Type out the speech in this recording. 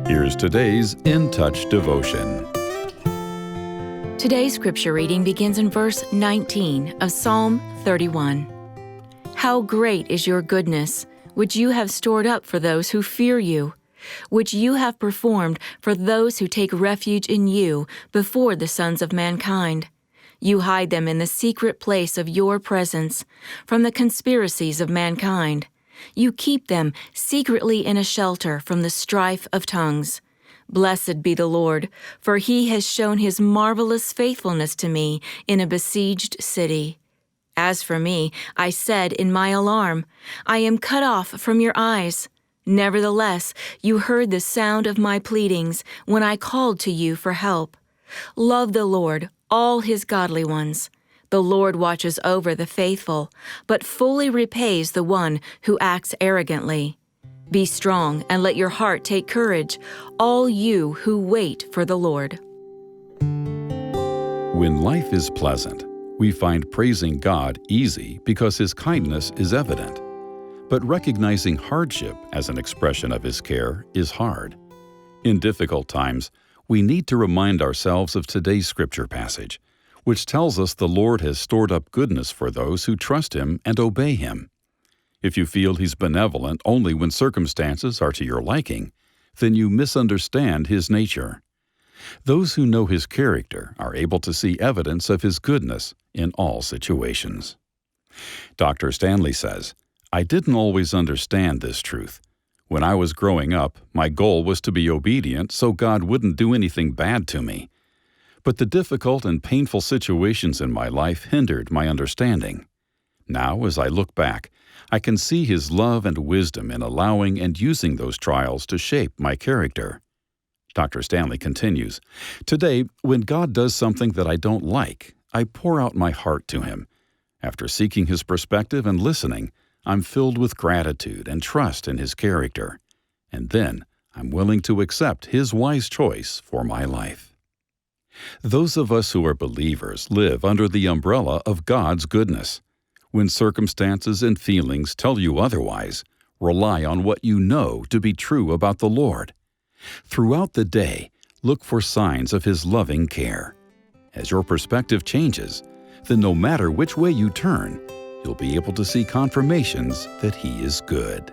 Here's today's In Touch devotion. Today's scripture reading begins in verse 19 of Psalm 31. How great is your goodness, which you have stored up for those who fear you, which you have performed for those who take refuge in you before the sons of mankind. You hide them in the secret place of your presence from the conspiracies of mankind. You keep them secretly in a shelter from the strife of tongues. Blessed be the Lord, for he has shown his marvelous faithfulness to me in a besieged city. As for me, I said in my alarm, I am cut off from your eyes. Nevertheless, you heard the sound of my pleadings when I called to you for help. Love the Lord, all his godly ones. The Lord watches over the faithful, but fully repays the one who acts arrogantly. Be strong and let your heart take courage, all you who wait for the Lord. When life is pleasant, we find praising God easy because his kindness is evident. But recognizing hardship as an expression of his care is hard. In difficult times, we need to remind ourselves of today's scripture passage, which tells us the Lord has stored up goodness for those who trust him and obey him. If you feel he's benevolent only when circumstances are to your liking, then you misunderstand his nature. Those who know his character are able to see evidence of his goodness in all situations. Dr. Stanley says, I didn't always understand this truth. When I was growing up, my goal was to be obedient so God wouldn't do anything bad to me. But the difficult and painful situations in my life hindered my understanding. Now, as I look back, I can see his love and wisdom in allowing and using those trials to shape my character. Dr. Stanley continues, Today, when God does something that I don't like, I pour out my heart to him. After seeking his perspective and listening, I'm filled with gratitude and trust in his character. And then I'm willing to accept his wise choice for my life. Those of us who are believers live under the umbrella of God's goodness. When circumstances and feelings tell you otherwise, rely on what you know to be true about the Lord. Throughout the day, look for signs of his loving care. As your perspective changes, then no matter which way you turn, you'll be able to see confirmations that he is good.